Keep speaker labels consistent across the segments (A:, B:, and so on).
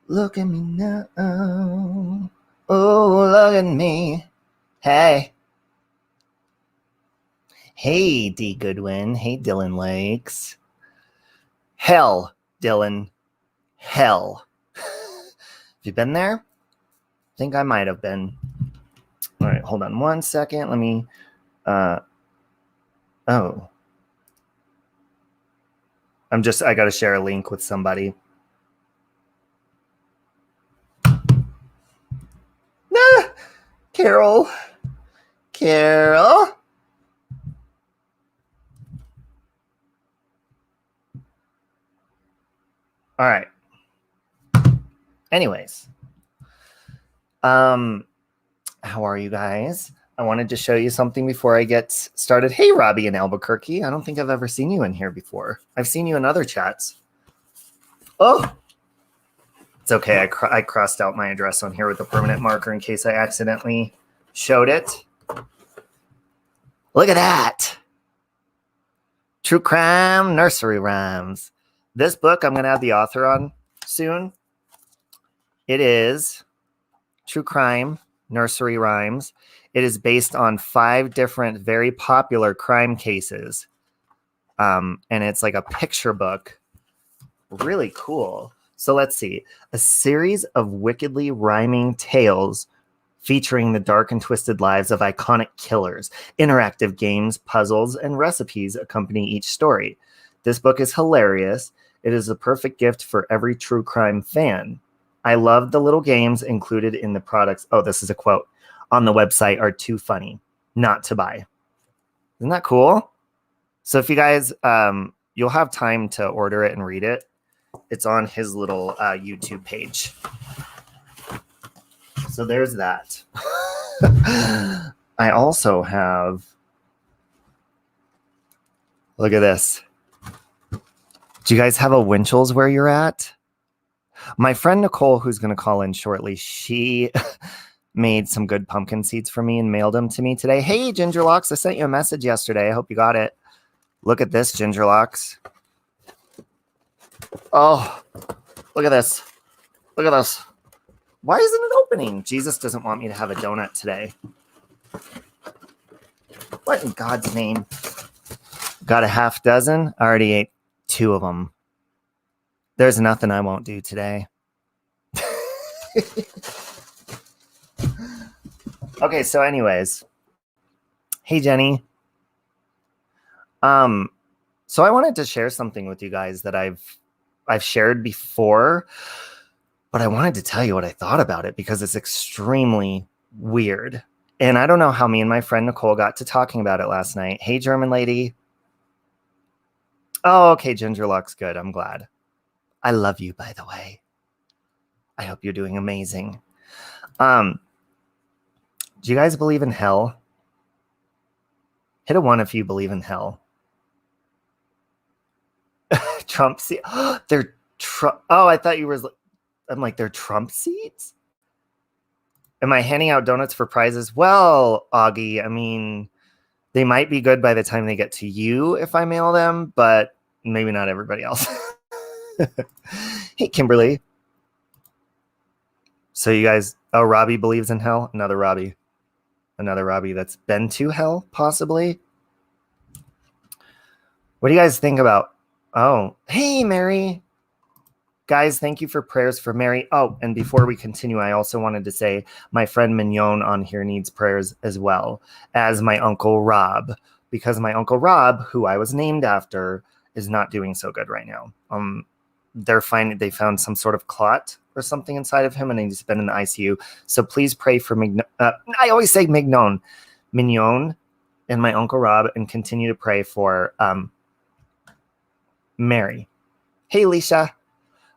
A: Look at me now. Oh, look at me. Hey. Hey, D. Goodwin. Hey, Dylan Lakes. Hell, Dylan. Hell. Have you been there? I think I might have been. All right, hold on 1 second. Let me, oh. I got to share a link with somebody. Nah, Carol. All right. Anyways, how are you guys? I wanted to show you something before I get started. Hey, Robbie in Albuquerque. I don't think I've ever seen you in here before. I've seen you in other chats. Oh, it's okay. I crossed out my address on here with a permanent marker in case I accidentally showed it. Look at that. True Crime Nursery Rhymes. This book I'm going to have the author on soon. It is True Crime Nursery Rhymes. It is based on 5 different very popular crime cases. And it's like a picture book. Really cool. So let's see. A series of wickedly rhyming tales featuring the dark and twisted lives of iconic killers. Interactive games, puzzles, and recipes accompany each story. This book is hilarious. It is a perfect gift for every true crime fan. I love the little games included in the products. Oh, this is a quote. On the website are too funny not to buy. Isn't that cool? So if you guys, you'll have time to order it and read it. It's on his little YouTube page. So there's that. I also have, look at this. Do you guys have a Winchell's where you're at? My friend Nicole, who's going to call in shortly, she made some good pumpkin seeds for me and mailed them to me today. Hey, Gingerlocks, I sent you a message yesterday. I hope you got it. Look at this, Gingerlocks. Oh, look at this. Look at this. Why isn't it opening? Jesus doesn't want me to have a donut today. What in God's name? Got a half dozen. I already ate 2 of them. There's nothing I won't do today. Okay, so anyways. Hey, Jenny. So I wanted to share something with you guys that I've shared before, but I wanted to tell you what I thought about it because it's extremely weird. And I don't know how me and my friend Nicole got to talking about it last night. Hey, German lady. Oh, okay, Ginger looks good. I'm glad. I love you, by the way. I hope you're doing amazing. Do you guys believe in hell? Hit a 1 if you believe in hell. Trump seat. They're Trump. Oh, I thought you were. I'm like, they're Trump seats? Am I handing out donuts for prizes? Well, Augie, I mean, they might be good by the time they get to you if I mail them, but maybe not everybody else. Hey, Kimberly. So you guys, oh, Robbie believes in hell? Another Robbie that's been to hell, possibly. What do you guys think about? Oh, hey, Mary. Guys, thank you for prayers for Mary. Oh, and before we continue, I also wanted to say my friend Mignon on here needs prayers as well as my Uncle Rob, because my Uncle Rob, who I was named after, is not doing so good right now. They found some sort of clot or something inside of him, and he's been in the ICU. So please pray for I always say Mignon, and my Uncle Rob, and continue to pray for Mary. Hey, Leisha.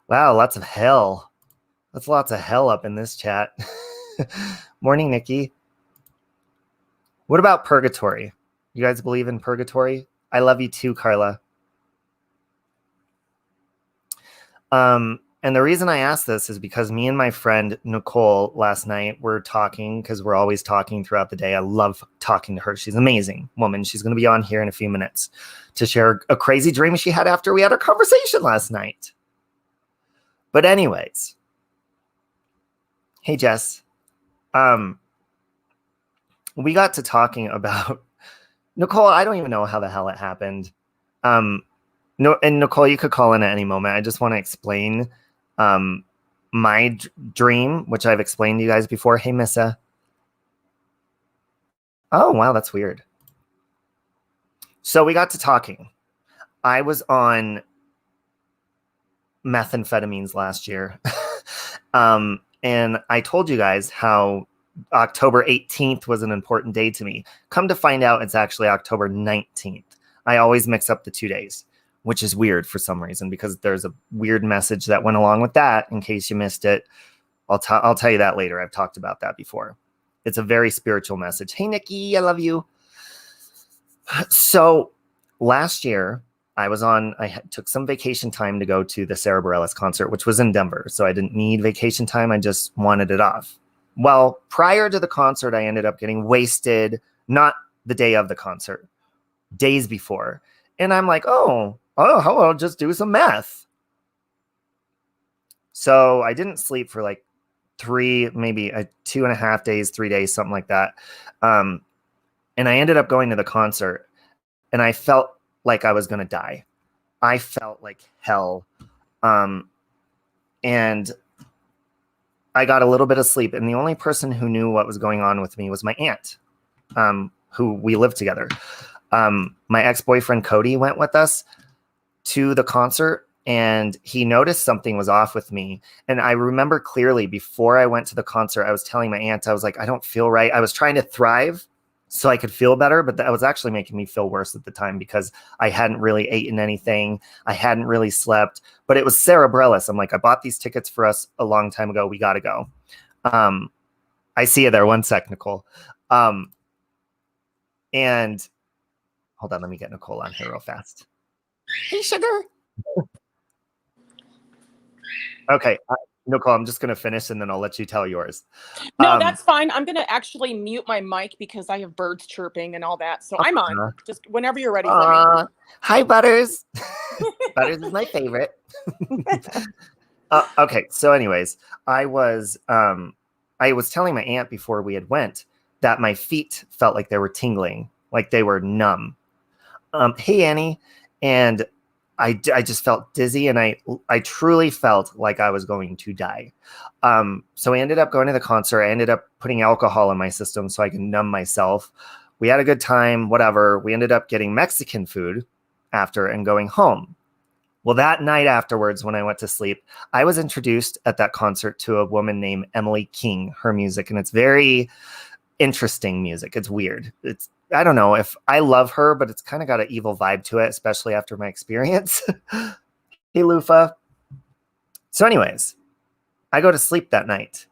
A: Wow, lots of hell. That's lots of hell up in this chat. Morning, Nikki. What about purgatory? You guys believe in purgatory? I love you too, Carla. And the reason I asked this is because me and my friend Nicole last night were talking, because we're always talking throughout the day. I love talking to her. She's an amazing woman. She's going to be on here in a few minutes to share a crazy dream she had after we had our conversation last night. But anyways, Hey, Jess. We got to talking about Nicole. I don't even know how the hell it happened. No, and Nicole, you could call in at any moment. I just want to explain my dream, which I've explained to you guys before. Hey, Missa. Oh, wow, that's weird. So we got to talking. I was on methamphetamines last year. And I told you guys how October 18th was an important day to me. Come to find out, it's actually October 19th. I always mix up the 2 days, which is weird for some reason because there's a weird message that went along with that. In case you missed it, I'll tell you that later. I've talked about that before. It's a very spiritual message. Hey, Nikki, I love you. So last year, I took some vacation time to go to the Sarah Bareilles concert, which was in Denver. So I didn't need vacation time. I just wanted it off. Well, prior to the concert, I ended up getting wasted, not the day of the concert, days before. And I'm like, I'll just do some meth. So I didn't sleep for like 2.5 days, 3 days, something like that. And I ended up going to the concert and I felt like I was going to die. I felt like hell. And I got a little bit of sleep. And the only person who knew what was going on with me was my aunt, who we lived together. My ex-boyfriend, Cody, went with us to the concert and he noticed something was off with me. And I remember clearly before I went to the concert, I was telling my aunt, I was like, I don't feel right. I was trying to thrive so I could feel better, but that was actually making me feel worse at the time because I hadn't really eaten anything. I hadn't really slept, but it was Sarah Bareilles. I'm like, I bought these tickets for us a long time ago. We got to go. I see you there. 1 sec, Nicole. And hold on, let me get Nicole on here real fast. Hey, sugar. Okay, Nicole, I'm just going to finish and then I'll let you tell yours.
B: No, that's fine. I'm going to actually mute my mic because I have birds chirping and all that. So I'm on. Just whenever you're ready. Let me.
A: Hi, Butters. Butters is my favorite. Okay, so anyways, I was telling my aunt before we had went that my feet felt like they were tingling, like they were numb. Hey, Annie. And I just felt dizzy and I truly felt like I was going to die. So I ended up going to the concert. I ended up putting alcohol in my system so I can numb myself. We had a good time, whatever. We ended up getting Mexican food after and going home. Well, that night afterwards, when I went to sleep, I was introduced at that concert to a woman named Emily King, her music. And it's very interesting music. It's weird. I don't know if I love her, but it's kind of got an evil vibe to it, especially after my experience. Hey, Loofah. So anyways, I go to sleep that night.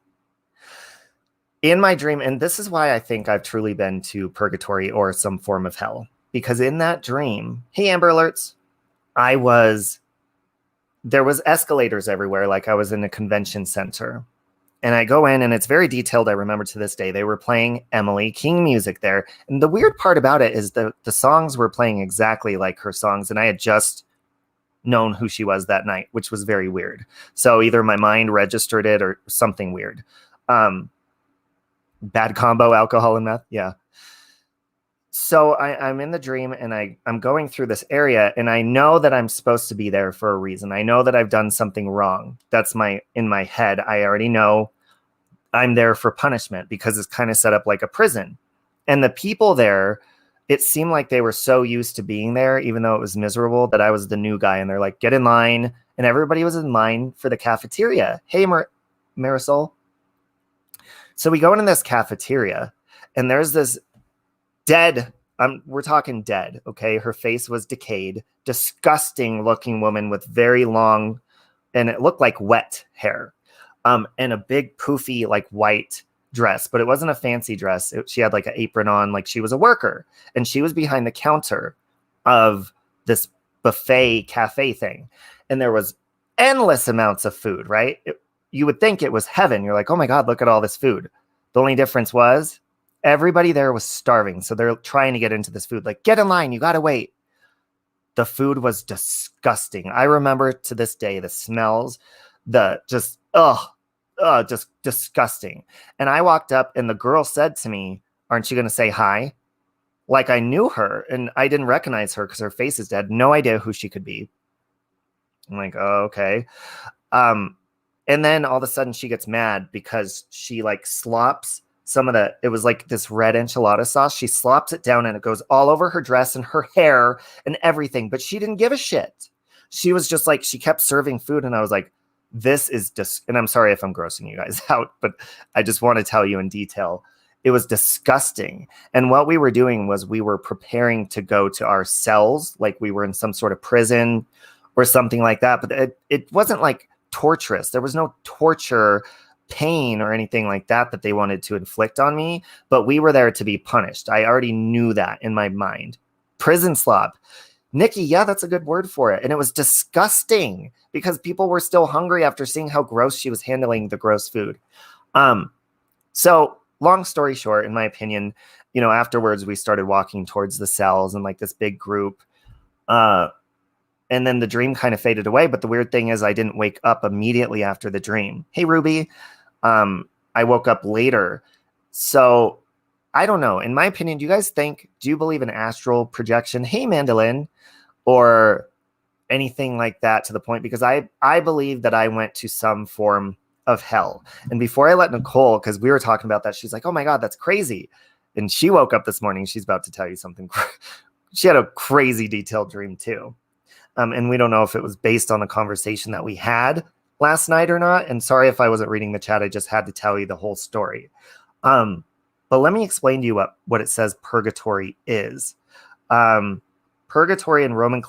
A: In my dream, and this is why I think I've truly been to purgatory or some form of hell, because in that dream, hey, Amber Alerts, there was escalators everywhere, like I was in a convention center. And I go in and it's very detailed. I remember to this day, they were playing Emily King music there. And the weird part about it is the songs were playing exactly like her songs. And I had just known who she was that night, which was very weird. So either my mind registered it or something weird. Bad combo, alcohol and meth. Yeah. So I'm in the dream and I'm going through this area and I know that I'm supposed to be there for a reason. I know that I've done something wrong. That's in my head. I already know I'm there for punishment because it's kind of set up like a prison. And the people there, it seemed like they were so used to being there, even though it was miserable, that I was the new guy. And they're like, get in line. And everybody was in line for the cafeteria. Hey, Marisol. So we go into this cafeteria and there's this dead, we're talking dead, okay? Her face was decayed, disgusting looking woman with very long, and it looked like wet hair. And a big poofy like white dress, but it wasn't a fancy dress. She had like an apron on, like she was a worker, and she was behind the counter of this buffet cafe thing. And there was endless amounts of food, right? You would think it was heaven. You're like, oh my God, look at all this food. The only difference was everybody there was starving. So they're trying to get into this food. Like, get in line. You got to wait. The food was disgusting. I remember to this day, the smells, just disgusting. And I walked up and the girl said to me, aren't you going to say hi? Like I knew her and I didn't recognize her because her face is dead. No idea who she could be. I'm like, oh, okay. And then all of a sudden she gets mad because she like slops some of it was like this red enchilada sauce. She slops it down and it goes all over her dress and her hair and everything. But she didn't give a shit. She was just like, she kept serving food. And I was like, this is just, and I'm sorry if I'm grossing you guys out, but I just want to tell you in detail. It was disgusting. And what we were doing was we were preparing to go to our cells, like we were in some sort of prison or something like that. But it wasn't like torturous. There was no torture, pain, or anything like that they wanted to inflict on me. But we were there to be punished. I already knew that in my mind. Prison slop. Nikki, yeah, that's a good word for it. And it was disgusting because people were still hungry after seeing how gross she was handling the gross food. So long story short, in my opinion, afterwards we started walking towards the cells and like this big group. And then the dream kind of faded away. But the weird thing is I didn't wake up immediately after the dream. Hey, Ruby. I woke up later. So I don't know. In my opinion, do you believe in astral projection? Hey, Mandolin, or anything like that to the point? Because I believe that I went to some form of hell. And before I let Nicole, because we were talking about that, she's like, oh my God, that's crazy. And she woke up this morning. She's about to tell you something. She had a crazy detailed dream too. And we don't know if it was based on the conversation that we had last night or not. And sorry if I wasn't reading the chat. I just had to tell you the whole story. But let me explain to you what it says purgatory is. Purgatory in Roman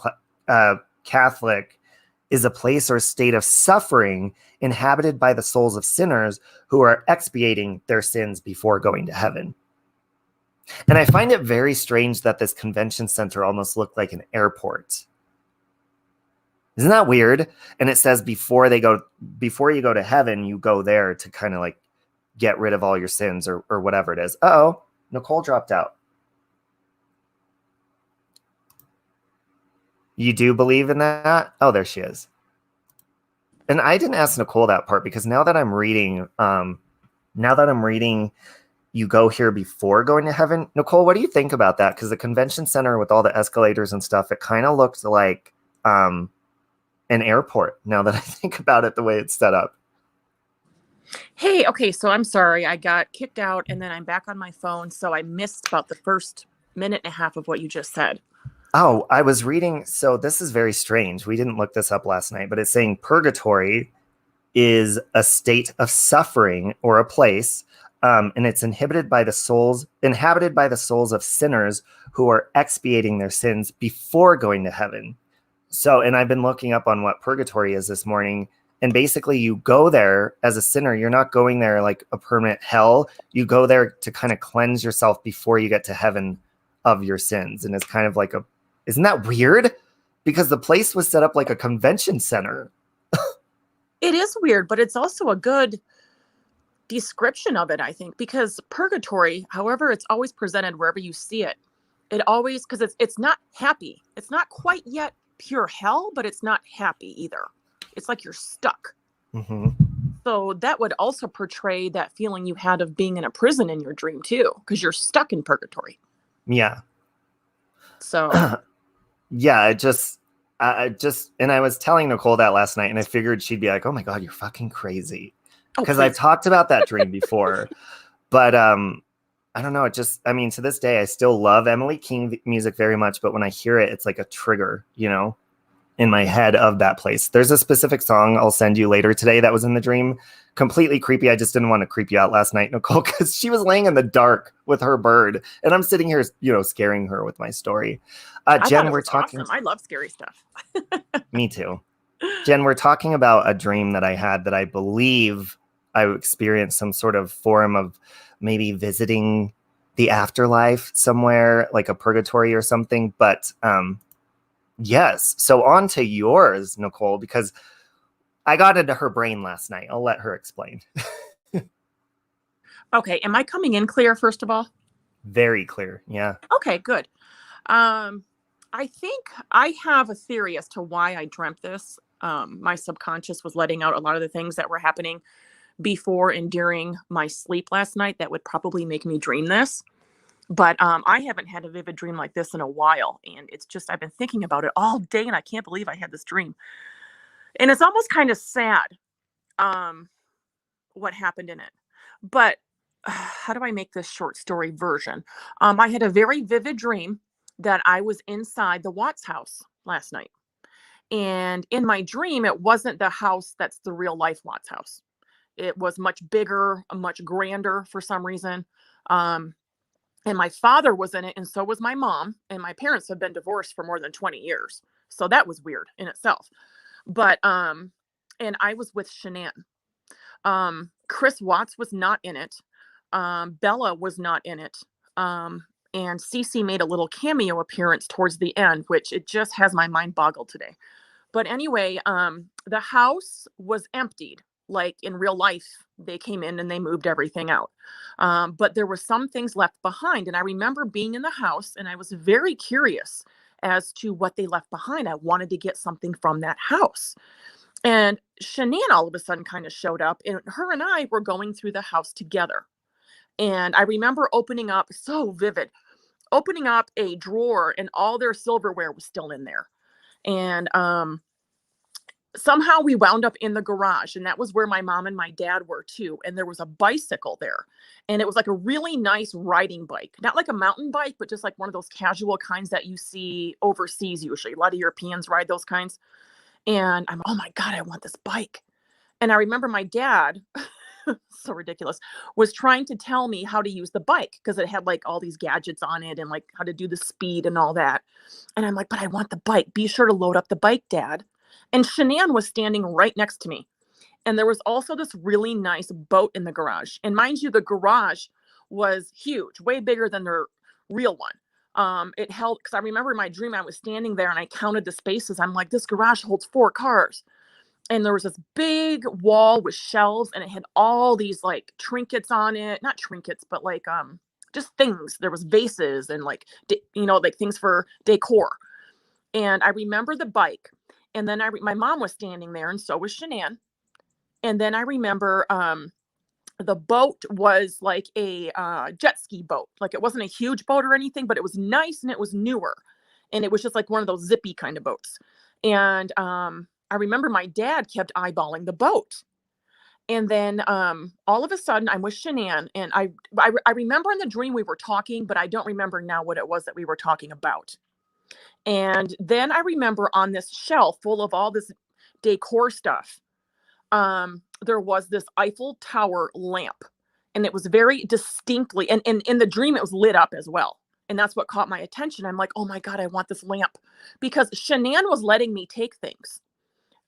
A: Catholic is a place or state of suffering inhabited by the souls of sinners who are expiating their sins before going to heaven. And I find it very strange that this convention center almost looked like an airport. Isn't that weird? And it says before you go to heaven, you go there to kind of like get rid of all your sins or whatever it is. Uh-oh, Nicole dropped out. You do believe in that? Oh, there she is. And I didn't ask Nicole that part because now that I'm reading, you go here before going to heaven. Nicole, what do you think about that? Because the convention center with all the escalators and stuff, it kind of looks like an airport now that I think about it, the way it's set up.
B: Hey, okay, so I'm sorry. I got kicked out and then I'm back on my phone. So I missed about the first minute and a half of what you just said.
A: Oh, I was reading. So this is very strange. We didn't look this up last night, but it's saying purgatory is a state of suffering or a place. And it's inhabited by the souls of sinners who are expiating their sins before going to heaven. So, and I've been looking up on what purgatory is this morning. And basically you go there as a sinner. You're not going there like a permanent hell. You go there to kind of cleanse yourself before you get to heaven of your sins. And it's kind of like isn't that weird? Because the place was set up like a convention center.
B: It is weird, but it's also a good description of it, I think, because purgatory, however it's always presented wherever you see it, it always, because it's not happy. It's not quite yet pure hell, but it's not happy either. It's like you're stuck. Mm-hmm. So that would also portray that feeling you had of being in a prison in your dream too, because you're stuck in purgatory.
A: Yeah.
B: So
A: yeah, and I was telling Nicole that last night and I figured she'd be like, oh my God, you're fucking crazy. Because I've talked about that dream before, but I don't know. To this day, I still love Emily King music very much. But when I hear it, it's like a trigger, in my head of that place. There's a specific song I'll send you later today that was in the dream. Completely creepy. I just didn't want to creep you out last night, Nicole, because she was laying in the dark with her bird. And I'm sitting here, scaring her with my story. Jen, we're talking.
B: Awesome. I love scary stuff.
A: Me too. Jen, we're talking about a dream that I had that I believe I experienced some sort of form of maybe visiting the afterlife somewhere, like a purgatory or something. But yes. So on to yours, Nicole, because I got into her brain last night. I'll let her explain.
B: Okay. Am I coming in clear, first of all?
A: Very clear. Yeah.
B: Okay, good. I think I have a theory as to why I dreamt this. My subconscious was letting out a lot of the things that were happening before and during my sleep last night that would probably make me dream this. But I haven't had a vivid dream like this in a while. And it's just, I've been thinking about it all day and I can't believe I had this dream. And it's almost kind of sad what happened in it. But how do I make this short story version? I had a very vivid dream that I was inside the Watts house last night. And in my dream, it wasn't the house that's the real life Watts house. It was much bigger, much grander for some reason. And my father was in it, and so was my mom. And my parents have been divorced for more than 20 years. So that was weird in itself. But, and I was with Shanann. Chris Watts was not in it. Bella was not in it. And Cece made a little cameo appearance towards the end, which it just has my mind boggled today. But anyway, the house was emptied. Like in real life, they came in and they moved everything out. But there were some things left behind. And I remember being in the house and I was very curious as to what they left behind. I wanted to get something from that house. And Shanann all of a sudden kind of showed up, and her and I were going through the house together. And I remember opening up, so vivid, opening up a drawer and all their silverware was still in there. And somehow we wound up in the garage, and that was where my mom and my dad were too. And there was a bicycle there, and it was like a really nice riding bike, not like a mountain bike, but just like one of those casual kinds that you see overseas. Usually a lot of Europeans ride those kinds. And I'm, oh my God, I want this bike. And I remember my dad, so ridiculous, was trying to tell me how to use the bike because it had like all these gadgets on it and like how to do the speed and all that. And I'm like, but I want the bike. Be sure to load up the bike, Dad. And Shanann was standing right next to me. And there was also this really nice boat in the garage. And mind you, the garage was huge, way bigger than their real one. It held, because I remember in my dream, I was standing there and I counted the spaces. I'm like, this garage holds 4 cars. And there was this big wall with shelves, and it had all these like trinkets on it, not trinkets, but like, just things. There was vases and like, like things for decor. And I remember the bike. And then my mom was standing there, and so was Shanann. And then I remember, the boat was like a jet ski boat. Like it wasn't a huge boat or anything, but it was nice and it was newer. And it was just like one of those zippy kind of boats. And I remember my dad kept eyeballing the boat. And then all of a sudden I'm with Shanann, and I remember in the dream we were talking, but I don't remember now what it was that we were talking about. And then I remember on this shelf full of all this decor stuff, there was this Eiffel Tower lamp, and it was very distinctly, and in the dream, it was lit up as well. And that's what caught my attention. I'm like, oh my God, I want this lamp, because Shanann was letting me take things.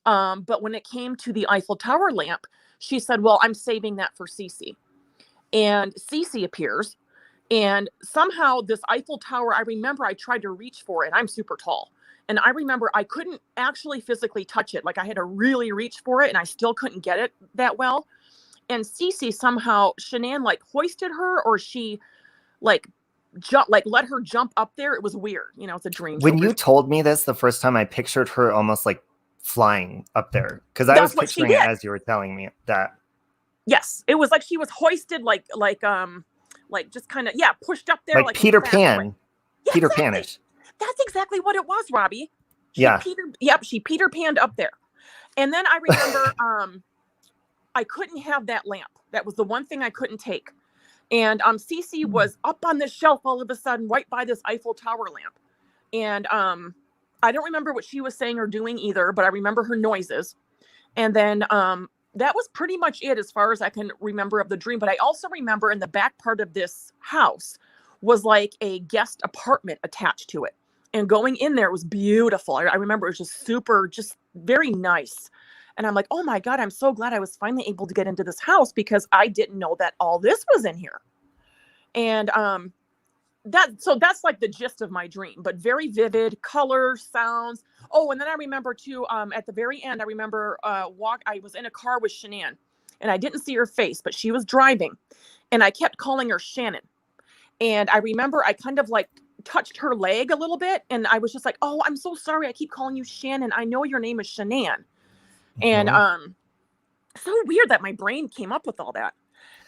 B: But when it came to the Eiffel Tower lamp, she said, well, I'm saving that for Cece. And Cece appears, and somehow this Eiffel Tower, I remember I tried to reach for it. I'm super tall. And I remember I couldn't actually physically touch it. Like I had to really reach for it, and I still couldn't get it that well. And Cece somehow, Shanann like hoisted her, or she like let her jump up there. It was weird. It's a dream.
A: When you told me this the first time, I pictured her almost like flying up there, because I was picturing it as you were telling me that.
B: Yes, it was like she was hoisted, like just kind of pushed up there,
A: like Peter Pan.
B: Yeah,
A: Peter
B: exactly.
A: Panish.
B: That's exactly what it was, Robbie. She Peter Panned up there. And then I remember I couldn't have that lamp. That was the one thing I couldn't take. And Cece was up on the shelf all of a sudden, right by this Eiffel Tower lamp. And I don't remember what she was saying or doing either, but I remember her noises. And then that was pretty much it as far as I can remember of the dream. But I also remember in the back part of this house was like a guest apartment attached to it. And going in there was beautiful. I remember it was just very nice. And I'm like, oh my God, I'm so glad I was finally able to get into this house, because I didn't know that all this was in here. And that's like the gist of my dream, but very vivid, colors, sounds. Oh, and then I remember too, at the very end, I remember I was in a car with Shanann, and I didn't see her face, but she was driving, and I kept calling her Shannon. And I remember I kind of like touched her leg a little bit, and I was just like, oh, I'm so sorry. I keep calling you Shannon. I know your name is Shanann. And So weird that my brain came up with all that.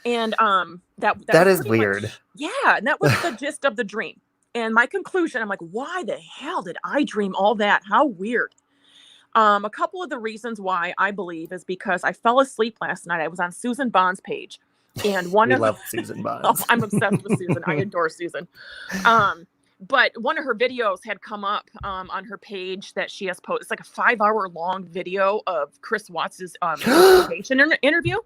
B: And
A: That
B: was
A: is
B: pretty
A: weird.
B: much, yeah, and that was the gist of the dream. And my conclusion, I'm like, why the hell did I dream all that? How weird. A couple of the reasons why I believe is because I fell asleep last night. I was on Susan Bond's page, and
A: We love Susan Bonds.
B: I'm obsessed with Susan. I adore Susan. But one of her videos had come up on her page that she has posted. It's like a 5-hour long video of Chris Watts's interview.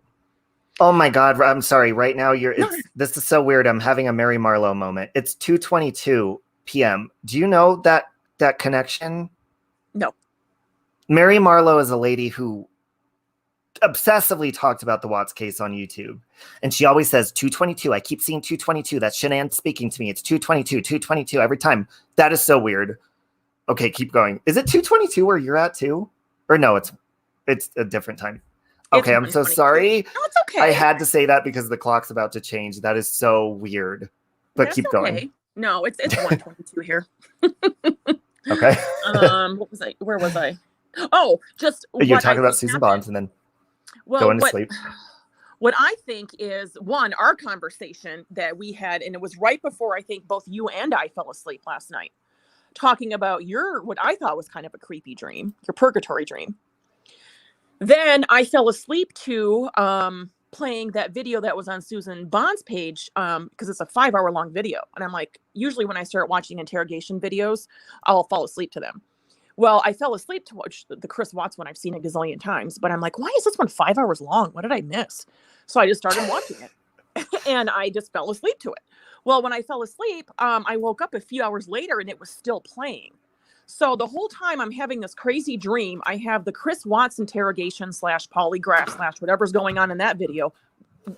A: Oh my God. I'm sorry. Right now this is so weird. I'm having a Mary Marlowe moment. It's 2:22 p.m. Do you know that connection?
B: No.
A: Mary Marlowe is a lady who obsessively talked about the Watts case on YouTube. And she always says 2:22. I keep seeing 2:22. That's Shanann speaking to me. It's 2:22, 2:22 every time. That is so weird. Okay, keep going. Is it 2:22 where you're at too? Or no, it's a different time. Okay, I'm so sorry.
B: No, it's okay.
A: I had to say that because the clock's about to change. That is so weird. But
B: That's
A: keep going.
B: Okay. No, it's 1:22 here.
A: Okay.
B: What was I? Where was I? Oh, just
A: you're talking about Susan Bonds and then going to sleep.
B: What I think is, one, our conversation that we had, and it was right before I think both you and I fell asleep last night, talking about what I thought was kind of a creepy dream, your purgatory dream. Then I fell asleep to playing that video that was on Susan Bond's page because it's a 5-hour long video. And I'm like, usually when I start watching interrogation videos, I'll fall asleep to them. Well, I fell asleep to watch the Chris Watts one. I've seen a gazillion times, but I'm like, why is this one 5 hours long? What did I miss? So I just started watching it and I just fell asleep to it. Well, when I fell asleep, I woke up a few hours later and it was still playing. So the whole time I'm having this crazy dream, I have the Chris Watts interrogation / polygraph / whatever's going on in that video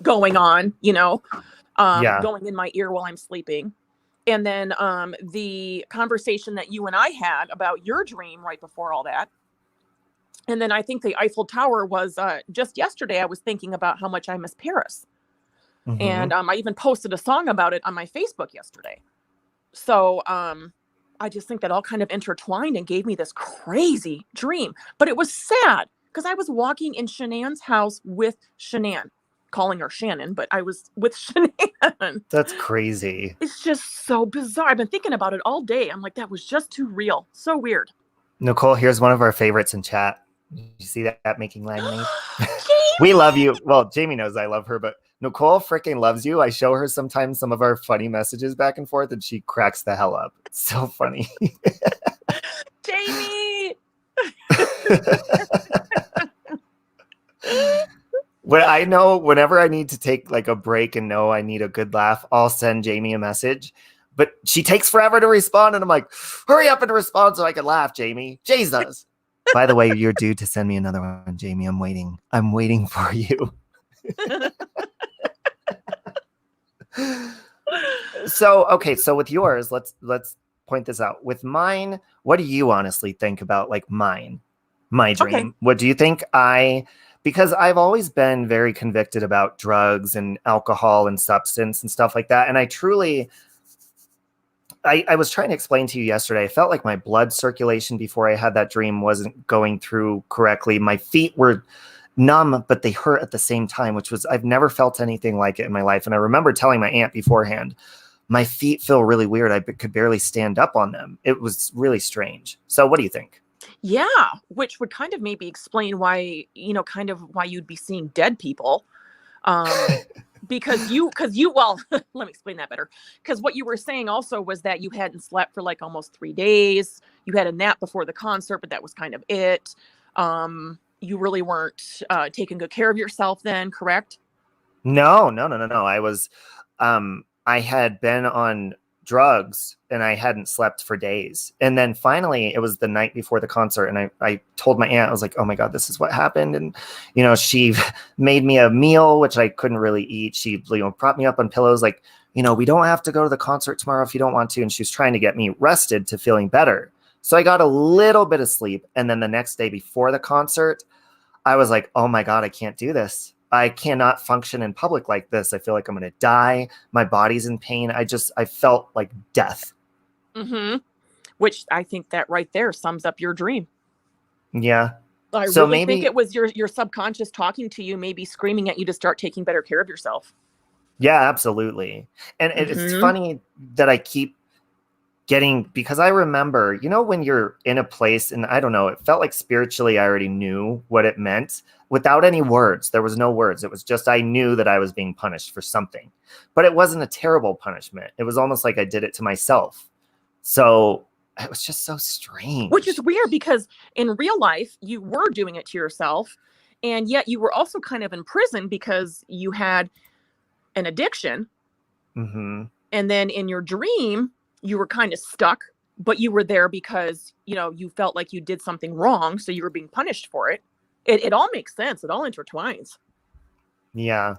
B: going on, going in my ear while I'm sleeping. And then the conversation that you and I had about your dream right before all that. And then I think the Eiffel Tower was just yesterday. I was thinking about how much I miss Paris. Mm-hmm. And I even posted a song about it on my Facebook yesterday. So I just think that all kind of intertwined and gave me this crazy dream. But it was sad because I was walking in Shanann's house with Shanann. Calling her Shannon, but I was with Shanann.
A: That's crazy.
B: It's just so bizarre. I've been thinking about it all day. I'm like, that was just too real. So weird.
A: Nicole, here's one of our favorites in chat. You see that making lemonade? We love you. Well, Jamie knows I love her, but Nicole freaking loves you. I show her sometimes some of our funny messages back and forth, and she cracks the hell up. It's so funny.
B: Jamie!
A: Whenever I need to take like a break and know I need a good laugh, I'll send Jamie a message. But she takes forever to respond, and I'm like, hurry up and respond so I can laugh, Jamie. Jesus. By the way, you're due to send me another one, Jamie. I'm waiting. I'm waiting for you. So with yours, let's point this out. With mine, what do you honestly think about like my dream? Okay. What do you think because I've always been very convicted about drugs and alcohol and substance and stuff like that. And I was trying to explain to you yesterday, I felt like my blood circulation before I had that dream wasn't going through correctly. My feet were numb, but they hurt at the same time, I've never felt anything like it in my life. And I remember telling my aunt beforehand, my feet feel really weird. I could barely stand up on them. It was really strange. So what do you think?
B: Yeah, which would kind of maybe explain why, why you'd be seeing dead people. Because well, let me explain that better. Because what you were saying also was that you hadn't slept for like almost 3 days. You had a nap before the concert, but that was kind of it. You really weren't taking good care of yourself then, correct?
A: No. I was, I had been on drugs and I hadn't slept for days. And then finally it was the night before the concert. And I told my aunt, I was like, oh my God, this is what happened. And, she made me a meal, which I couldn't really eat. She, propped me up on pillows. Like, we don't have to go to the concert tomorrow if you don't want to. And she was trying to get me rested to feeling better. So I got a little bit of sleep. And then the next day before the concert, I was like, oh my God, I can't do this. I cannot function in public like this. I feel like I'm going to die. My body's in pain. I felt like death. Mm-hmm.
B: Which I think that right there sums up your dream.
A: Yeah.
B: I
A: So
B: really think
A: maybe,
B: it was your subconscious talking to you, maybe screaming at you to start taking better care of yourself.
A: yeah, absolutely. And it's
B: Mm-hmm.
A: funny that I keep getting, because I remember, when you're in a place and I don't know, it felt like spiritually I already knew what it meant without any words. There was no words. It was just I knew that I was being punished for something, but it wasn't a terrible punishment. It was almost like I did it to myself. So it was just so
B: Which is
A: strange.
B: weird because in real life, you were doing it to yourself. And yet you were also kind of in prison because you had an addiction.
A: Hmm.
B: And then in your dream, you were kind of stuck, but you were there because, you felt like you did something wrong. So you were being punished for it. It all makes sense. It all intertwines.
A: Yeah.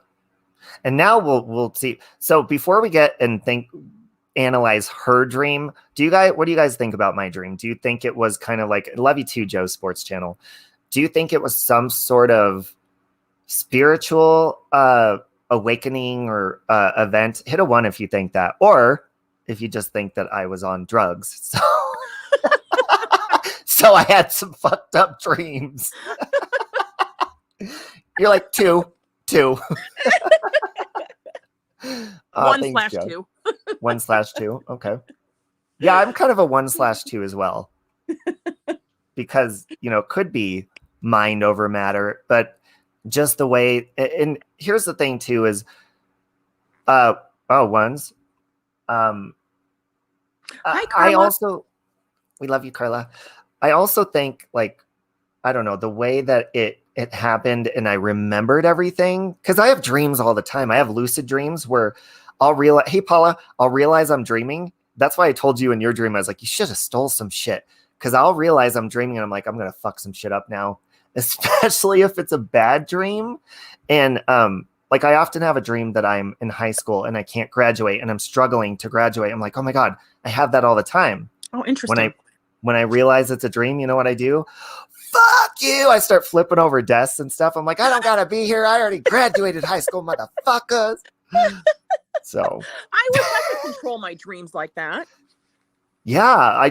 A: And now we'll see. So before we get and analyze her dream, what do you guys think about my dream? Do you think it was kind of like, love you too, Joe Sports Channel. Do you think it was some sort of spiritual awakening or event? Hit a 1 if you think that, or if you just think that I was on drugs. So so I had some fucked up dreams. You're like two.
B: 1
A: Thanks,
B: slash
A: Joe.
B: 2.
A: 1/2. Okay. Yeah, I'm kind of a 1/2 as well. Because, could be mind over matter, but just the way, and here's the thing too is, ones.
B: Hi,
A: I
B: Carla.
A: also, we love you, Carla. I also think, like, I don't know, the way that it happened and I remembered everything, because I have dreams all the time. I have lucid dreams where I'll realize, hey, Paula, I'll realize I'm dreaming. That's why I told you in your dream, I was like, you should have stole some shit. Because I'll realize I'm dreaming and I'm like, I'm going to fuck some shit up now, especially if it's a bad dream. And like I often have a dream that I'm in high school and I can't graduate and I'm struggling to graduate. I'm like, oh my God, I have that all the time.
B: Oh, interesting.
A: When I realize it's a dream, you know what I do? Fuck you. I start flipping over desks and stuff. I'm like, I don't got to be here. I already graduated high school, motherfuckers. So
B: I wish I could control my dreams like that.
A: yeah,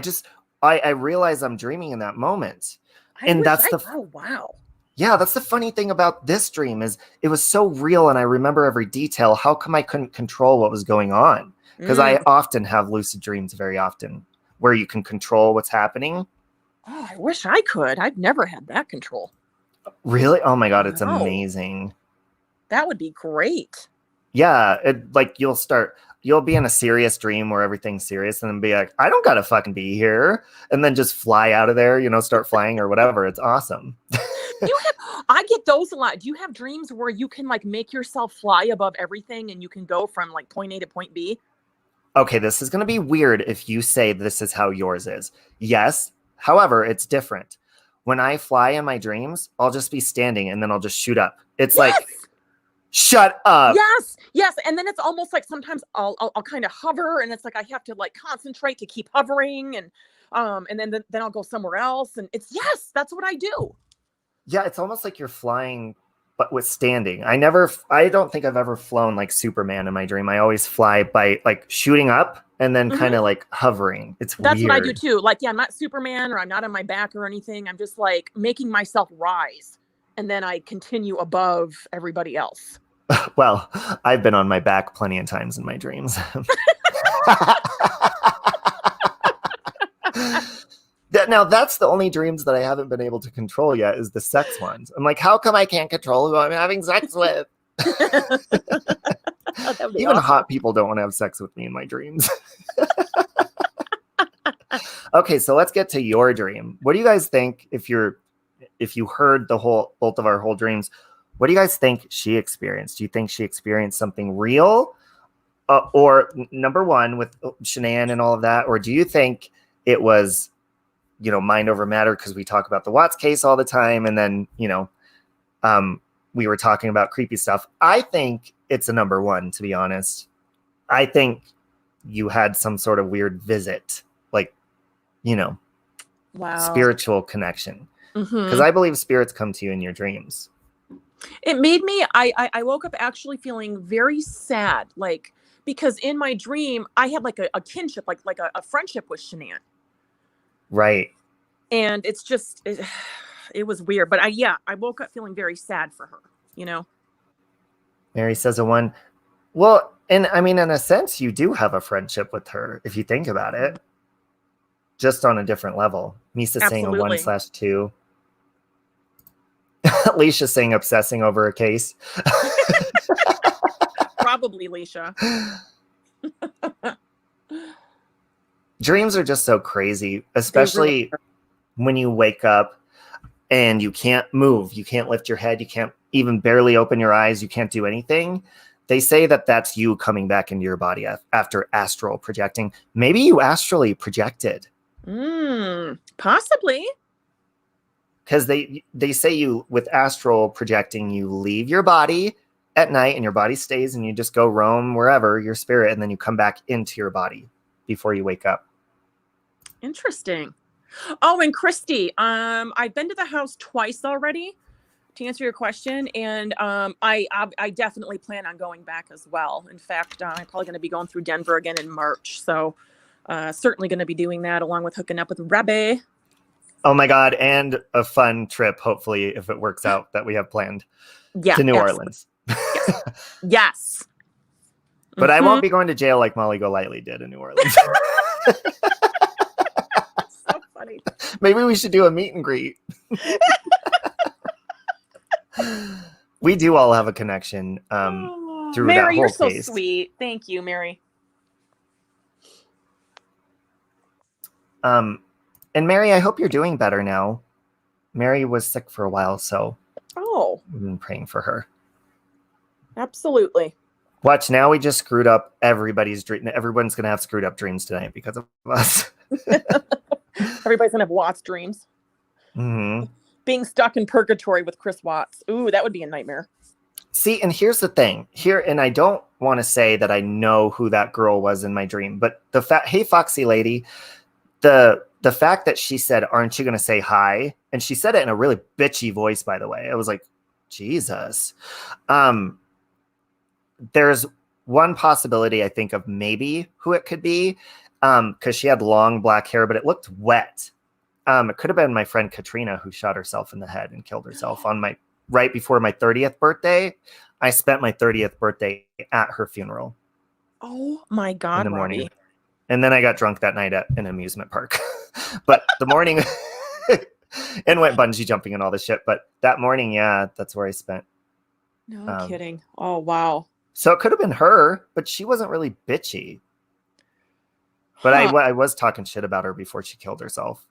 A: I realize I'm dreaming in that moment.
B: Oh, wow.
A: Yeah, that's the funny thing about this dream is it was so real and I remember every detail. How come I couldn't control what was going on? Because I often have lucid dreams very often where you can control what's happening.
B: Oh, I wish I could. I've never had that control.
A: Really? Oh my God, it's
B: No.
A: amazing.
B: That would be great.
A: Yeah, like you'll be in a serious dream where everything's serious and then be like, I don't gotta fucking be here. And then just fly out of there, start flying or whatever. It's awesome.
B: I get those a lot. Do you have dreams where you can like make yourself fly above everything and you can go from like point A to point B?
A: Okay, this is gonna be weird if you say this is how yours is. Yes. However, it's different. When I fly in my dreams, I'll just be standing and then I'll just shoot up. It's like, shut up.
B: Yes. And then it's almost like sometimes I'll kind of hover and it's like I have to like concentrate to keep hovering and then I'll go somewhere else and that's what I do.
A: Yeah, it's almost like you're flying but with standing. I don't think I've ever flown like Superman in my dream. I always fly by like shooting up and then kind of like hovering. That's weird.
B: What I do too. Like, yeah, I'm not Superman or I'm not on my back or anything. I'm just like making myself rise and then I continue above everybody else.
A: Well, I've been on my back plenty of times in my dreams. Now, that's the only dreams that I haven't been able to control yet is the sex ones. I'm like, how come I can't control who I'm having sex with? Even hot people don't want to have sex with me in my dreams. Okay, so let's get to your dream. What do you guys think if you heard both of our whole dreams? What do you guys think she experienced? Do you think she experienced something real? Or number one, with Shanann and all of that? Or do you think it was, mind over matter because we talk about the Watts case all the time and then, we were talking about creepy stuff. I think it's a number one, to be honest. I think you had some sort of weird visit, like,
B: wow,
A: spiritual connection. Because I believe spirits come to you in your dreams.
B: It made me, I woke up actually feeling very sad, like, because in my dream, I had like a kinship, like a friendship with Shanann.
A: Right.
B: And it's just, it was weird. But I woke up feeling very sad for her, you know?
A: Mary says a 1. Well, and I mean, in a sense, you do have a friendship with her, if you think about it. Just on a different level. Misa saying a
B: Absolutely.
A: 1/2. Leisha saying obsessing over a case.
B: Probably, Leisha.
A: Dreams are just so crazy, especially when you wake up and you can't move. You can't lift your head. You can't even barely open your eyes. You can't do anything. They say that that's you coming back into your body after astral projecting. Maybe you astrally projected.
B: Possibly.
A: Because they say you, with astral projecting, you leave your body at night and your body stays and you just go roam wherever, your spirit, and then you come back into your body before you wake up.
B: Interesting. Oh, and Christy, I've been to the house twice already, to answer your question, and I definitely plan on going back as well. In fact, I'm probably going to be going through Denver again in March, so certainly going to be doing that along with hooking up with Robbie.
A: Oh my God, and a fun trip, hopefully, if it works out, that we have planned to New Orleans.
B: Yes.
A: But I won't be going to jail like Molly Golightly did in New Orleans.
B: So funny.
A: Maybe we should do a meet and greet. We do all have a connection through
B: Mary,
A: that whole
B: you're so
A: case.
B: sweet. Thank you, Mary.
A: And Mary, I hope you're doing better now. Mary was sick for a while, so we've been praying for her.
B: Absolutely.
A: Watch, now we just screwed up everybody's dream. Everyone's going to have screwed up dreams tonight because of us.
B: Everybody's going to have Watts dreams.
A: Mm-hmm.
B: Being stuck in purgatory with Chris Watts. Ooh, that would be a nightmare.
A: See, and here's the thing. And I don't want to say that I know who that girl was in my dream, but hey, Foxy lady, the fact that she said, aren't you going to say hi? And she said it in a really bitchy voice, by the way. I was like, Jesus. There's one possibility, I think, of maybe who it could be, because she had long black hair, but it looked wet. It could have been my friend Katrina, who shot herself in the head and killed herself on right before my 30th birthday. I spent my 30th birthday at her funeral.
B: Oh my God,
A: in the morning.
B: Robbie.
A: And then I got drunk that night at an amusement park. But the morning and went bungee jumping and all this shit. But that morning, yeah, that's where I spent.
B: No kidding. Oh, wow.
A: So it could have been her, but she wasn't really bitchy. But I was talking shit about her before she killed herself.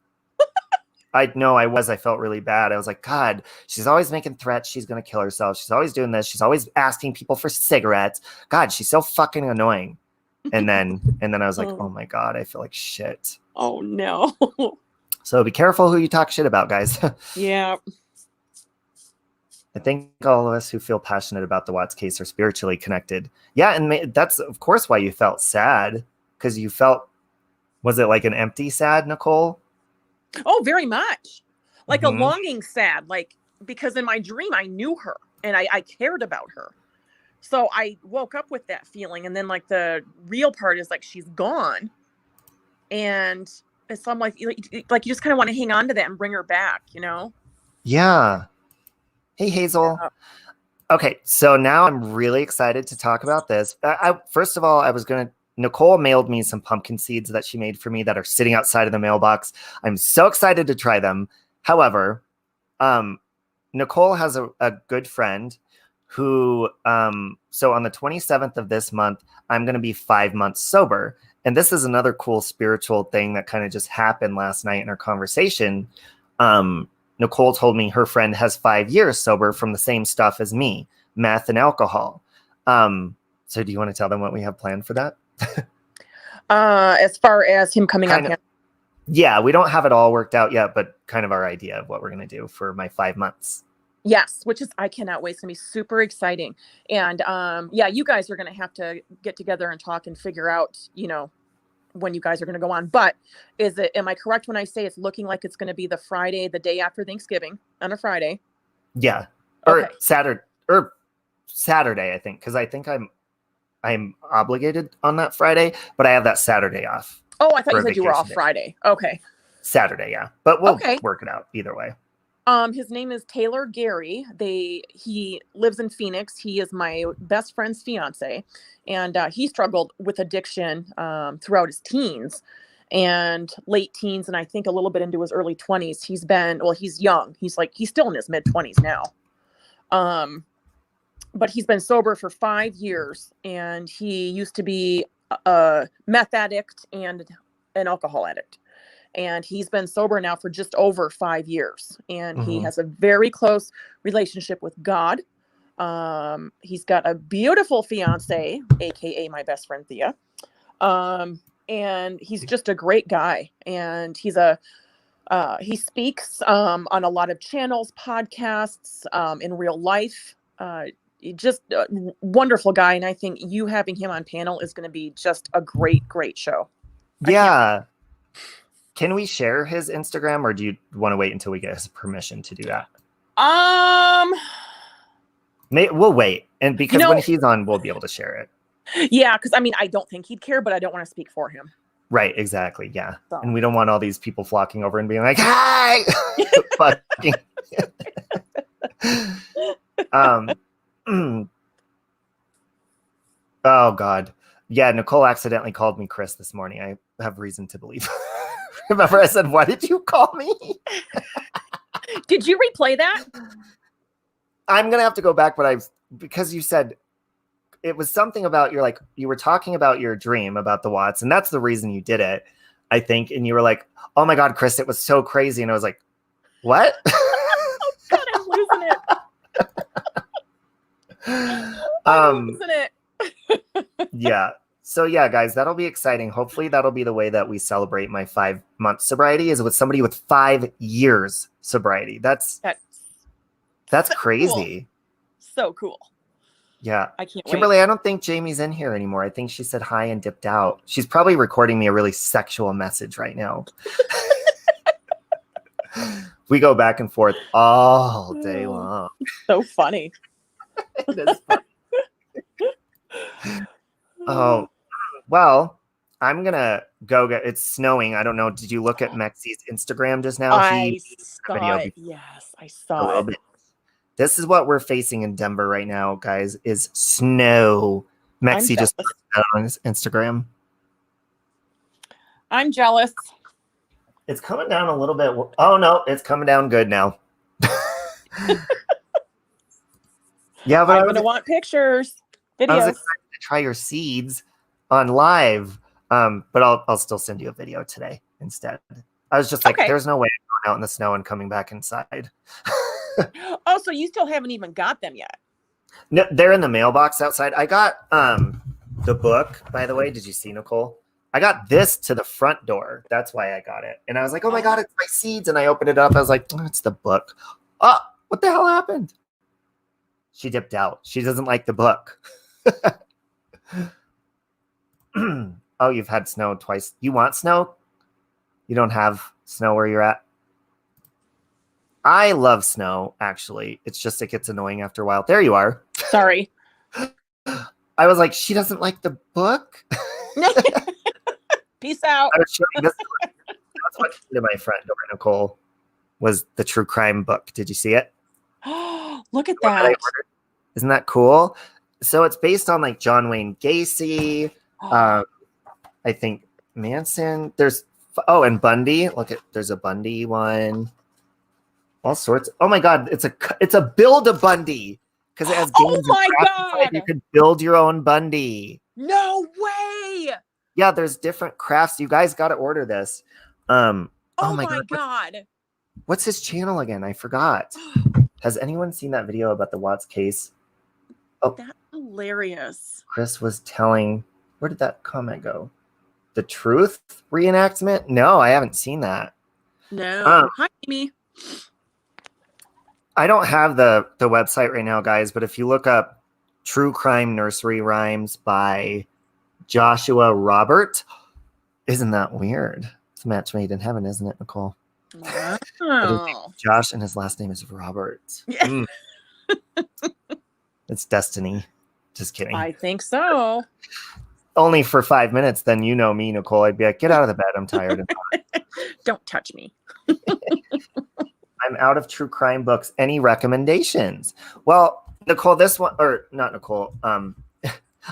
A: I felt really bad. I was like, God, she's always making threats. She's going to kill herself. She's always doing this. She's always asking people for cigarettes. God, she's so fucking annoying. And then I was like, oh my God, I feel like shit.
B: Oh no.
A: So be careful who you talk shit about, guys.
B: Yeah.
A: I think all of us who feel passionate about the Watts case are spiritually connected. Yeah, and that's, of course, why you felt sad. Because you felt, was it like an empty sad, Nicole?
B: Oh, very much. Like a longing sad. Like, because in my dream, I knew her and I cared about her. So I woke up with that feeling. And then, like, the real part is, like, she's gone. And so I'm like you just kind of want to hang on to that and bring her back, you know?
A: Yeah. Hey, Hazel. Yeah. Okay, so now I'm really excited to talk about this. First of all, Nicole mailed me some pumpkin seeds that she made for me that are sitting outside of the mailbox. I'm so excited to try them. However, Nicole has a good friend who, so on the 27th of this month, I'm going to be 5 months sober. And this is another cool spiritual thing that kind of just happened last night in our conversation. Nicole told me her friend has 5 years sober from the same stuff as me, meth and alcohol. So do you want to tell them what we have planned for that?
B: As far as him coming on.
A: Yeah, we don't have it all worked out yet, but kind of our idea of what we're going to do for my 5 months.
B: Yes, which is, I cannot wait. It's going to be super exciting. And yeah, you guys are going to have to get together and talk and figure out, you know, when you guys are going to go on. But am I correct when I say it's looking like it's going to be the Friday, the day after Thanksgiving, on a Friday?
A: Yeah. Or Saturday, I think, because I think I'm obligated on that Friday, but I have that Saturday off.
B: Oh, I thought you said you were off Friday. Okay.
A: Saturday, yeah. But we'll work it out either way.
B: His name is Taylor Gary. He lives in Phoenix. He is my best friend's fiance, and he struggled with addiction throughout his teens and late teens, and I think a little bit into his early 20s. He's young. He's still in his mid 20s now. But he's been sober for 5 years, and he used to be a meth addict and an alcohol addict. And he's been sober now for just over 5 years. And he has a very close relationship with God. He's got a beautiful fiance, aka my best friend Thea. And he's just a great guy. And he speaks on a lot of channels, podcasts, in real life. Just a wonderful guy. And I think you having him on panel is going to be just a great show.
A: Yeah. Can we share his Instagram, or do you want to wait until we get his permission to do that? We'll wait. And because when he's on, we'll be able to share it.
B: Yeah, because I don't think he'd care, but I don't want to speak for him.
A: Right, exactly. Yeah.
B: So.
A: And we don't want all these people flocking over and being like, hi! Fucking. Oh, God. Yeah, Nicole accidentally called me Chris this morning. I have reason to believe. Remember, I said, "What did you call me?"
B: Did you replay that?
A: I'm gonna have to go back, but because you said it was something about you were talking about your dream about the Watts, and that's the reason you did it, I think. And you were like, "Oh my God, Chris, it was so crazy," and I was like, "What?"
B: Oh God, I'm losing it. I'm losing it.
A: Yeah. So yeah, guys, that'll be exciting. Hopefully that'll be the way that we celebrate my 5-month sobriety, is with somebody with 5 years sobriety. That's crazy.
B: Cool. So cool.
A: Yeah.
B: I can't
A: Kimberly,
B: wait.
A: I don't think Jamie's in here anymore. I think she said hi and dipped out. She's probably recording me a really sexual message right now. We go back and forth all day long.
B: So funny.
A: It is funny. Oh, well, I'm going to go it's snowing. I don't know. Did you look at Mexi's Instagram just now?
B: I saw it. Yes, I saw it.
A: This is what we're facing in Denver right now, guys, is snow. Mexi just put that on his Instagram.
B: I'm jealous.
A: It's coming down a little bit. Oh, no, it's coming down good now. Yeah, but
B: I'm going to want pictures, videos.
A: I was excited to try your seeds on live, but I'll still send you a video today instead. I was just like, There's no way I'm going out in the snow and coming back inside.
B: Oh, so you still haven't even got them yet?
A: No, they're in the mailbox outside. I got the book, by the way. Did you see, Nicole? I got this to the front door. That's why I got it. And I was like, oh my God, it's my seeds. And I opened it up. I was like, oh, it's the book. Oh, what the hell happened? She dipped out. She doesn't like the book. Oh, you've had snow twice. You want snow? You don't have snow where you're at? I love snow, actually. It's just it gets annoying after a while. There you are.
B: Sorry.
A: I was like, she doesn't like the book?
B: Peace out.
A: I was showing this. That's what came to my front door, Nicole, was the true crime book. Did you see it?
B: Look at that.
A: Isn't that cool? So it's based on like John Wayne Gacy, I think Manson. And Bundy. There's a Bundy one. All sorts. Oh my God, it's a build a Bundy because it has games.
B: Oh my God!
A: You could build your own Bundy.
B: No way!
A: Yeah, there's different crafts. You guys got to order this. Oh my God. What's his channel again? I forgot. Has anyone seen that video about the Watts case? Oh,
B: that's hilarious.
A: Chris was telling. Where did that comment go? The Truth reenactment? No, I haven't seen that.
B: No. Hi, Amy.
A: I don't have the website right now, guys, but if you look up True Crime Nursery Rhymes by Joshua Robert, isn't that weird? It's a match made in heaven, isn't it, Nicole?
B: Wow.
A: Josh, and his last name is Robert. Yeah. It's destiny. Just kidding.
B: I think so.
A: Only for 5 minutes, then you know me, Nicole. I'd be like, get out of the bed. I'm tired.
B: Don't touch me.
A: I'm out of true crime books. Any recommendations? Well, Nicole, this one, or not Nicole,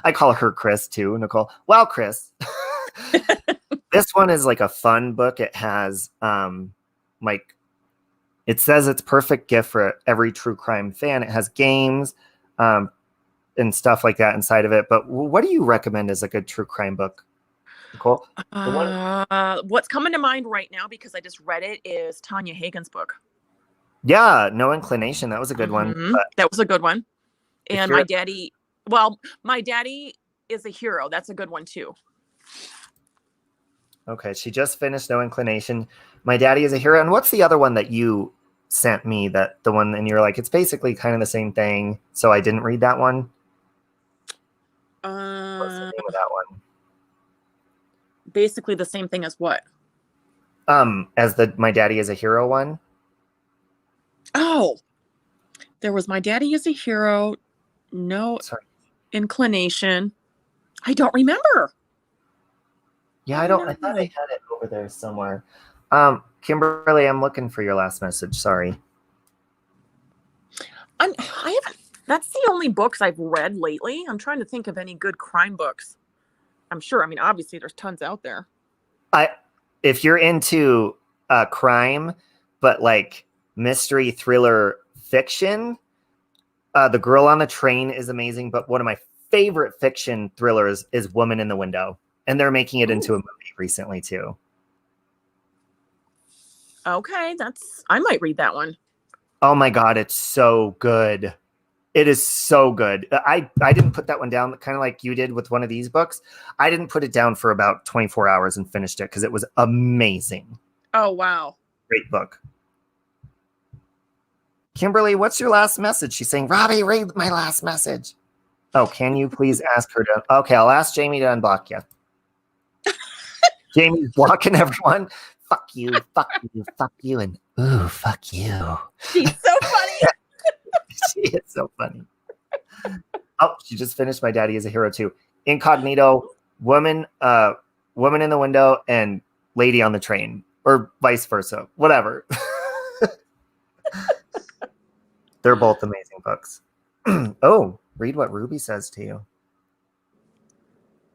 A: I call her Chris too, Nicole. Well, Chris, this one is like a fun book. It has like, it says it's perfect gift for every true crime fan. It has games and stuff like that inside of it. But what do you recommend as a good true crime book, Nicole?
B: What's coming to mind right now, because I just read it, is Tanya Hagen's book.
A: Yeah, No Inclination. That was a good one. But
B: that was a good one. And
A: you're-
B: my daddy is a hero. That's a good one too.
A: Okay, she just finished No Inclination. My Daddy is a Hero. And what's the other one that you sent me? That the one, and you're like, it's basically kind of the same thing. So I didn't read that one. What's the name of that one?
B: Basically the same thing as what?
A: As the My Daddy is a Hero one.
B: Oh, there was My Daddy is a Hero. No Inclination. I don't remember.
A: Yeah, I thought I had it over there somewhere. Kimberly, I'm looking for your last message. Sorry.
B: I haven't. That's the only books I've read lately. I'm trying to think of any good crime books. I'm sure. I mean, obviously, there's tons out there.
A: If you're into crime, but like mystery, thriller, fiction, The Girl on the Train is amazing. But one of my favorite fiction thrillers is Woman in the Window. And they're making it into a movie recently too.
B: Okay, I might read that one.
A: Oh my God, it's so good. It is so good. I didn't put that one down, kind of like you did with one of these books. I didn't put it down for about 24 hours and finished it because it was amazing.
B: Oh, wow.
A: Great book. Kimberly, what's your last message? She's saying, Robbie, read my last message. Oh, can you please ask her to? Okay, I'll ask Jamie to unblock you. Jamie's blocking everyone. Fuck you, fuck you, fuck you, and ooh, fuck you.
B: She's so funny.
A: She is so funny. Oh, she just finished My Daddy is a Hero too. Incognito, Woman in the Window, and Lady on the Train, or vice versa, whatever. They're both amazing books. Oh, read what Ruby says to you.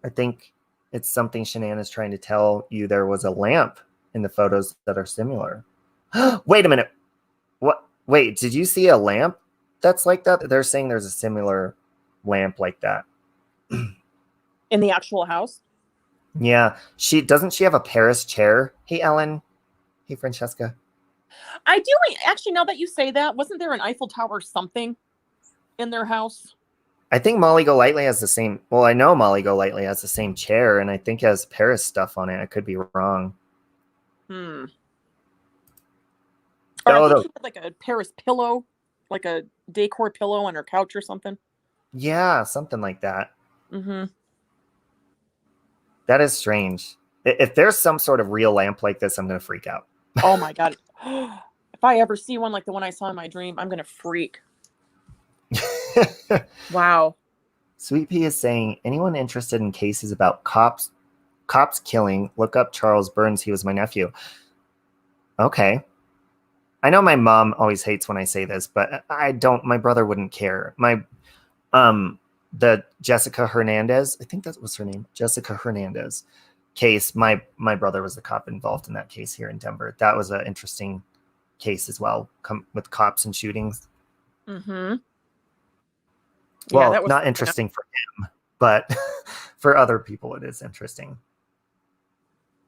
A: I think it's something Shanann is trying to tell you. There was a lamp in the photos that are similar. Wait a minute. What? Wait, did you see a lamp that's like that? They're saying there's a similar lamp like that.
B: In the actual house?
A: Yeah. She have a Paris chair. Hey, Ellen. Hey, Francesca.
B: I do. Actually, now that you say that, wasn't there an Eiffel Tower or something in their house?
A: I think Molly Golightly has the same. Well, I know Molly Golightly has the same chair, and I think it has Paris stuff on it. I could be wrong.
B: Or I think she had like a Paris pillow, like a decor pillow on her couch or something.
A: Yeah, something like that.
B: Mm-hmm.
A: That is strange. If there's some sort of real lamp like this, I'm going to freak out.
B: Oh my God. If I ever see one like the one I saw in my dream, I'm going to freak. Wow.
A: Sweet Pea is saying, anyone interested in cases about cops killing, look up Charles Burns. He was my nephew. Okay. I know my mom always hates when I say this, but I don't, my brother wouldn't care. The Jessica Hernandez, I think that was her name, Jessica Hernandez case. My brother was the cop involved in that case here in Denver. That was an interesting case as well, with cops and shootings.
B: Mm-hmm.
A: Well, yeah, not interesting for him, but for other people, it is interesting.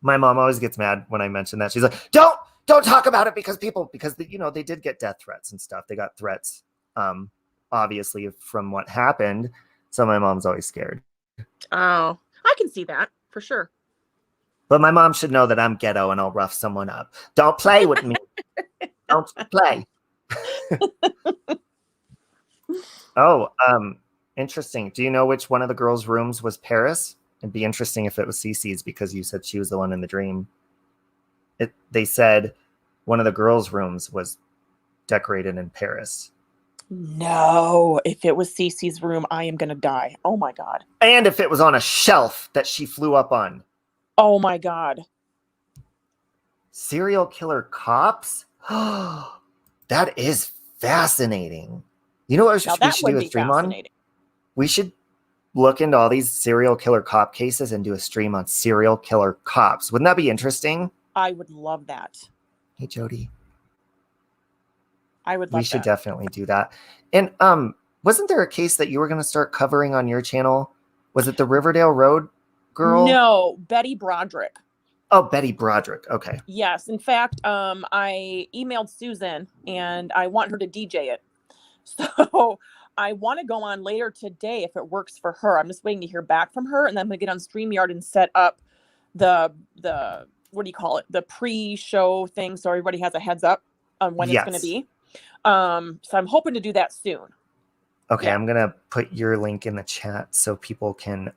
A: My mom always gets mad when I mention that. She's like, don't talk about it because they did get death threats and stuff. They got threats, obviously, from what happened. So my mom's always scared.
B: Oh, I can see that for sure.
A: But my mom should know that I'm ghetto and I'll rough someone up. Don't play with me. Don't play. Oh, interesting. Do you know which one of the girls' rooms was Paris? It'd be interesting if it was Cece's because you said she was the one in the dream. They said one of the girls' rooms was decorated in Paris.
B: No, if it was Cece's room, I am going to die. Oh my God.
A: And if it was on a shelf that she flew up on.
B: Oh my God.
A: Serial killer cops? That is fascinating. You know what
B: Now
A: we
B: that
A: should
B: would
A: do a
B: be
A: stream on?
B: fascinating.
A: We should look into all these serial killer cop cases and do a stream on serial killer cops. Wouldn't that be interesting?
B: I would love that.
A: Hey, Jody.
B: I would love
A: We should
B: that.
A: definitely do that. And wasn't there a case that you were going to start covering on your channel? Was it the Riverdale Road girl?
B: No, Betty Broderick.
A: Oh, Betty Broderick. Okay.
B: Yes. In fact, I emailed Susan and I want her to DJ it. So I want to go on later today if it works for her. I'm just waiting to hear back from her, and then I'm gonna get on StreamYard and set up the what do you call it? The pre-show thing, so everybody has a heads up on when it's gonna be. So I'm hoping to do that soon.
A: Okay, yeah. I'm gonna put your link in the chat so people can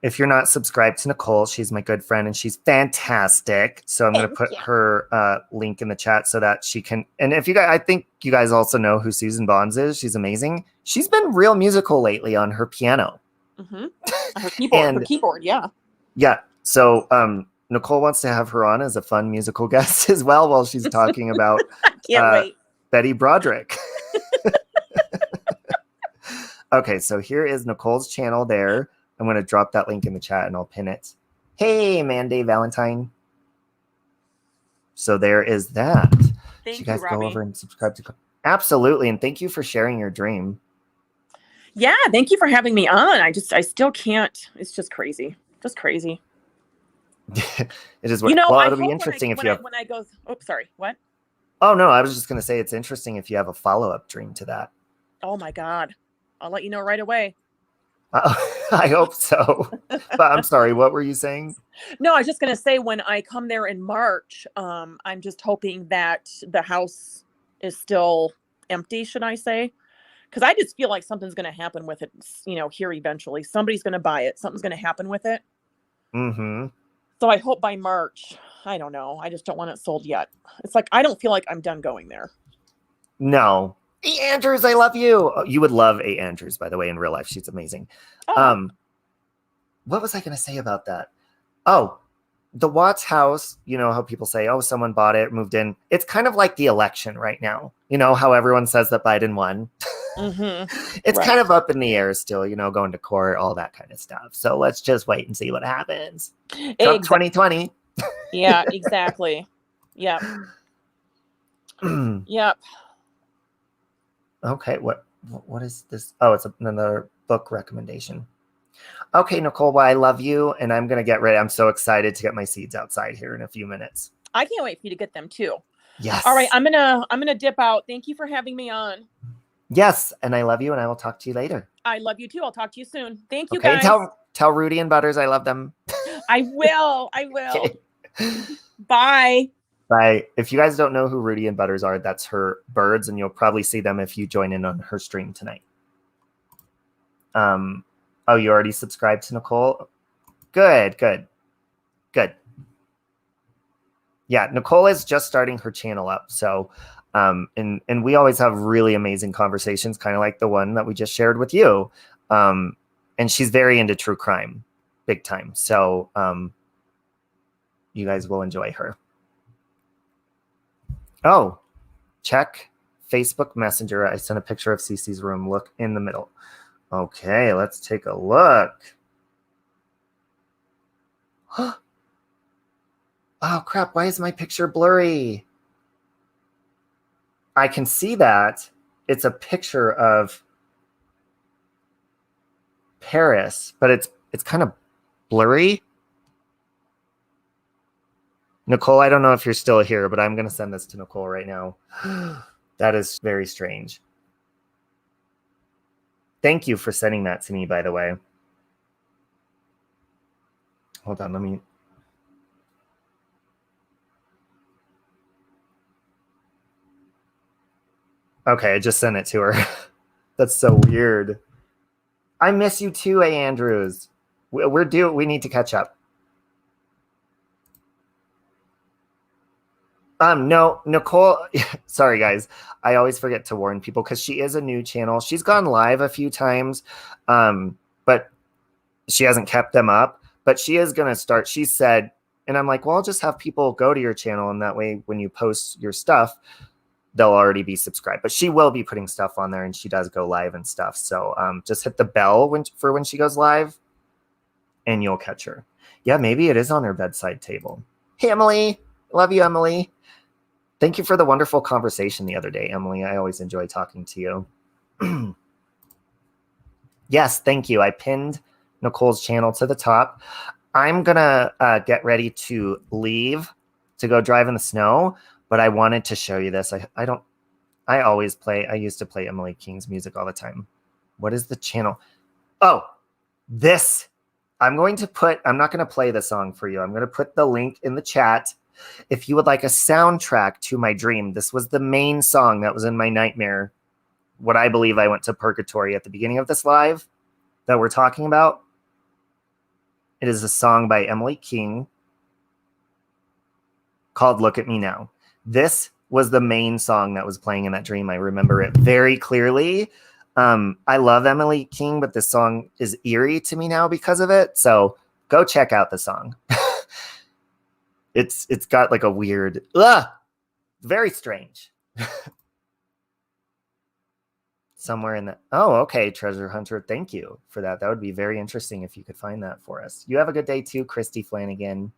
A: if you're not subscribed to Nicole, she's my good friend and she's fantastic. So I'm going to put her link in the chat so that she can. And if you guys, I think you guys also know who Susan Bonds is. She's amazing. She's been real musical lately on her piano.
B: Mm-hmm. Her keyboard, her keyboard, yeah.
A: Yeah. So Nicole wants to have her on as a fun musical guest as well while she's talking about
B: Can't wait.
A: Betty Broderick. Okay, so here is Nicole's channel there. I'm going to drop that link in the chat and I'll pin it. Hey, Manday Valentine. So there is that.
B: Thank
A: you guys
B: Robbie.
A: Go over and subscribe to. Absolutely. And thank you for sharing your dream.
B: Yeah, thank you for having me on. I still can't. It's just crazy. Just crazy.
A: It is what,
B: you know,
A: well, it'll be interesting if you have.
B: When I go, oh, sorry, what?
A: Oh, no, I was just going to say it's interesting if you have a follow-up dream to that.
B: Oh, my God. I'll let you know right away.
A: I hope so. But I'm sorry, what were you saying?
B: No, I was just going to say when I come there in March, I'm just hoping that the house is still empty, should I say? Because I just feel like something's going to happen with it, here eventually. Somebody's going to buy it. Something's going to happen with it.
A: Mm-hmm.
B: So I hope by March, I don't know. I just don't want it sold yet. It's like, I don't feel like I'm done going there.
A: No. A. Andrews, I love you. Oh, you would love A. Andrews, by the way, in real life. She's amazing.
B: Oh.
A: What was I going to say about that? Oh, the Watts house, you know how people say, oh, someone bought it, moved in. It's kind of like the election right now. You know how everyone says that Biden won?
B: Mm-hmm.
A: It's kind of up in the air still, going to court, all that kind of stuff. So let's just wait and see what happens. Trump 2020.
B: Yeah, exactly. Yep. Yep.
A: Okay, what is this? Oh, it's another book recommendation. Okay, Nicole, well, I love you, and I'm going to get ready. I'm so excited to get my seeds outside here in a few minutes.
B: I can't wait for you to get them too.
A: Yes.
B: All right, I'm gonna dip out. Thank you for having me on.
A: Yes, and I love you, and I will talk to you later.
B: I love you too. I'll talk to you soon. Thank you,
A: guys. Tell Rudy and Butters I love them.
B: I will. Okay. Bye.
A: Bye. If you guys don't know who Rudy and Butters are, that's her birds, and you'll probably see them if you join in on her stream tonight. Oh, you already subscribed to Nicole? Good. Yeah, Nicole is just starting her channel up. So, and we always have really amazing conversations, kind of like the one that we just shared with you. And she's very into true crime, big time. So, you guys will enjoy her. Oh, check Facebook Messenger. I sent a picture of Cece's room. Look in the middle. Okay, let's take a look. Oh, crap. Why is my picture blurry? I can see that. It's a picture of Paris, but it's kind of blurry. Nicole, I don't know if you're still here, but I'm going to send this to Nicole right now. That is very strange. Thank you for sending that to me, by the way. Hold on, let me... Okay, I just sent it to her. That's so weird. I miss you too, A. Andrews. We need to catch up. No, Nicole, sorry guys. I always forget to warn people because she is a new channel. She's gone live a few times, but she hasn't kept them up. But she is going to start. She said, and I'm like, well, I'll just have people go to your channel. And that way, when you post your stuff, they'll already be subscribed. But she will be putting stuff on there, and she does go live and stuff. So just hit the bell for when she goes live, and you'll catch her. Yeah, maybe it is on her bedside table. Hey, Emily. Love you, Emily. Thank you for the wonderful conversation the other day, Emily. I always enjoy talking to you. Yes, thank you. I pinned Nicole's channel to the top. I'm going to get ready to leave to go drive in the snow, but I wanted to show you this. I used to play Emily King's music all the time. What is the channel? Oh, this. I'm not going to play the song for you. I'm going to put the link in the chat. If you would like a soundtrack to my dream, this was the main song that was in my nightmare. What I believe I went to purgatory at the beginning of this live that we're talking about. It is a song by Emily King called Look at Me Now. This was the main song that was playing in that dream. I remember it very clearly. I love Emily King, but this song is eerie to me now because of it. So go check out the song. It's got like a weird, very strange. Somewhere in the, oh, okay, Treasure Hunter. Thank you for that. That would be very interesting if you could find that for us. You have a good day too, Christy Flanagan.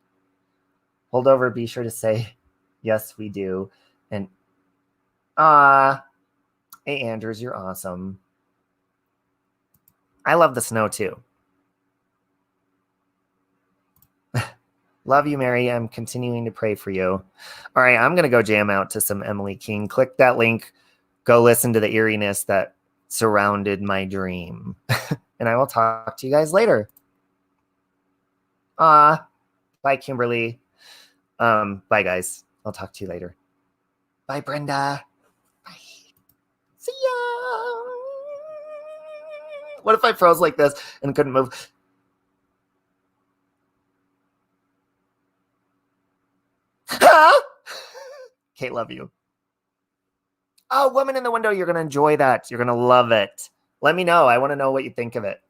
A: Hold over, be sure to say, yes, we do. And, hey, Andrews, you're awesome. I love the snow too. Love you, Mary. I'm continuing to pray for you. All right, I'm going to go jam out to some Emily King. Click that link. Go listen to the eeriness that surrounded my dream. And I will talk to you guys later. Bye, Kimberly. Bye, guys. I'll talk to you later. Bye, Brenda. Bye. See ya. What if I froze like this and couldn't move? Kate, love you. Oh, Woman in the Window, you're going to enjoy that. You're going to love it. Let me know. I want to know what you think of it.